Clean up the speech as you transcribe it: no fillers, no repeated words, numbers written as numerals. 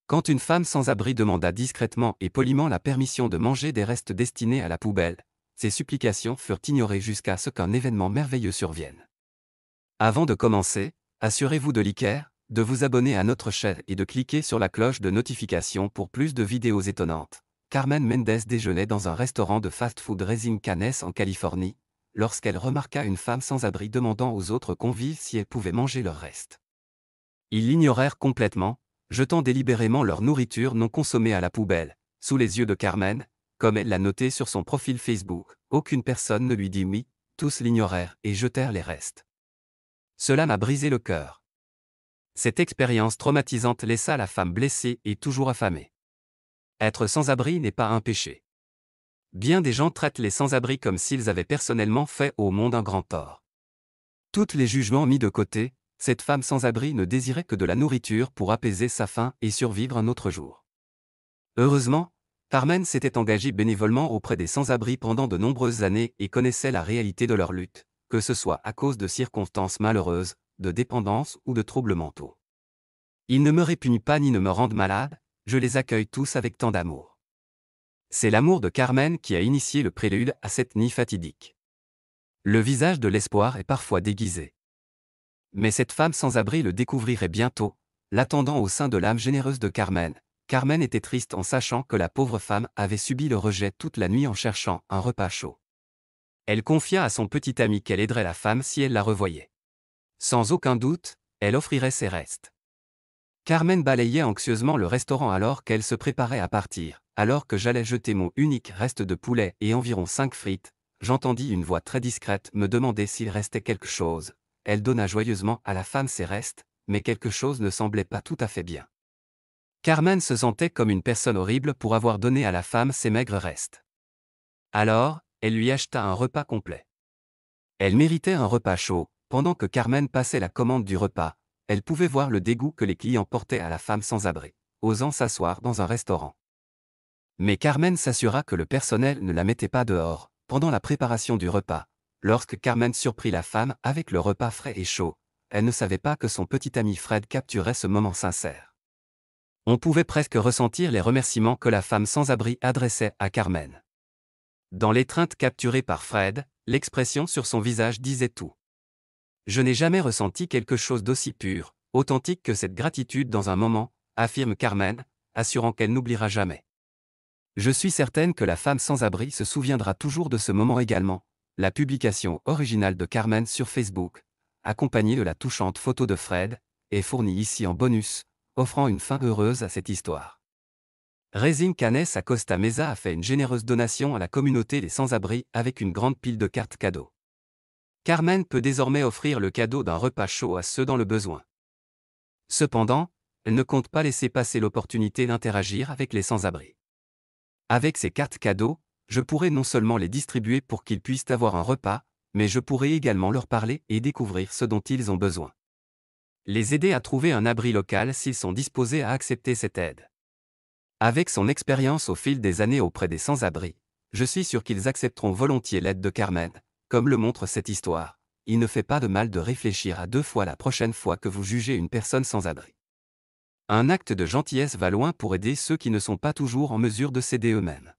Quand une femme sans-abri demanda discrètement et poliment la permission de manger des restes destinés à la poubelle, ses supplications furent ignorées jusqu'à ce qu'un événement merveilleux survienne. Avant de commencer, assurez-vous de liker, de vous abonner à notre chaîne et de cliquer sur la cloche de notification pour plus de vidéos étonnantes. Carmen Mendez déjeunait dans un restaurant de fast-food Raising Cane's en Californie, lorsqu'elle remarqua une femme sans-abri demandant aux autres convives si elles pouvaient manger leurs restes. Ils l'ignorèrent complètement, jetant délibérément leur nourriture non consommée à la poubelle. Sous les yeux de Carmen, comme elle l'a noté sur son profil Facebook, aucune personne ne lui dit oui, tous l'ignorèrent et jetèrent les restes. Cela m'a brisé le cœur. Cette expérience traumatisante laissa la femme blessée et toujours affamée. Être sans-abri n'est pas un péché. Bien des gens traitent les sans-abri comme s'ils avaient personnellement fait au monde un grand tort. Tous les jugements mis de côté, cette femme sans-abri ne désirait que de la nourriture pour apaiser sa faim et survivre un autre jour. Heureusement, Carmen s'était engagée bénévolement auprès des sans-abri pendant de nombreuses années et connaissait la réalité de leur lutte, que ce soit à cause de circonstances malheureuses, de dépendance ou de troubles mentaux. Ils ne me répugnent pas ni ne me rendent malade, je les accueille tous avec tant d'amour. C'est l'amour de Carmen qui a initié le prélude à cette nuit fatidique. Le visage de l'espoir est parfois déguisé. Mais cette femme sans-abri le découvrirait bientôt, l'attendant au sein de l'âme généreuse de Carmen. Carmen était triste en sachant que la pauvre femme avait subi le rejet toute la nuit en cherchant un repas chaud. Elle confia à son petit ami qu'elle aiderait la femme si elle la revoyait. Sans aucun doute, elle offrirait ses restes. Carmen balayait anxieusement le restaurant alors qu'elle se préparait à partir. Alors que j'allais jeter mon unique reste de poulet et environ 5 frites, j'entendis une voix très discrète me demander s'il restait quelque chose. Elle donna joyeusement à la femme ses restes, mais quelque chose ne semblait pas tout à fait bien. Carmen se sentait comme une personne horrible pour avoir donné à la femme ses maigres restes. Alors, elle lui acheta un repas complet. Elle méritait un repas chaud. Pendant que Carmen passait la commande du repas, elle pouvait voir le dégoût que les clients portaient à la femme sans-abri, osant s'asseoir dans un restaurant. Mais Carmen s'assura que le personnel ne la mettait pas dehors. Pendant la préparation du repas, lorsque Carmen surprit la femme avec le repas frais et chaud, elle ne savait pas que son petit ami Fred capturait ce moment sincère. On pouvait presque ressentir les remerciements que la femme sans-abri adressait à Carmen. Dans l'étreinte capturée par Fred, l'expression sur son visage disait tout. Je n'ai jamais ressenti quelque chose d'aussi pur, authentique que cette gratitude dans un moment, affirme Carmen, assurant qu'elle n'oubliera jamais. Je suis certaine que la femme sans-abri se souviendra toujours de ce moment également. La publication originale de Carmen sur Facebook, accompagnée de la touchante photo de Fred, est fournie ici en bonus, offrant une fin heureuse à cette histoire. Raising Cane's à Costa Mesa a fait une généreuse donation à la communauté des sans-abri avec une grande pile de cartes cadeaux. Carmen peut désormais offrir le cadeau d'un repas chaud à ceux dans le besoin. Cependant, elle ne compte pas laisser passer l'opportunité d'interagir avec les sans-abri. Avec ces cartes cadeaux, je pourrai non seulement les distribuer pour qu'ils puissent avoir un repas, mais je pourrai également leur parler et découvrir ce dont ils ont besoin. Les aider à trouver un abri local s'ils sont disposés à accepter cette aide. Avec son expérience au fil des années auprès des sans-abri, je suis sûr qu'ils accepteront volontiers l'aide de Carmen. Comme le montre cette histoire, il ne fait pas de mal de réfléchir à 2 fois la prochaine fois que vous jugez une personne sans abri. Un acte de gentillesse va loin pour aider ceux qui ne sont pas toujours en mesure de s'aider eux-mêmes.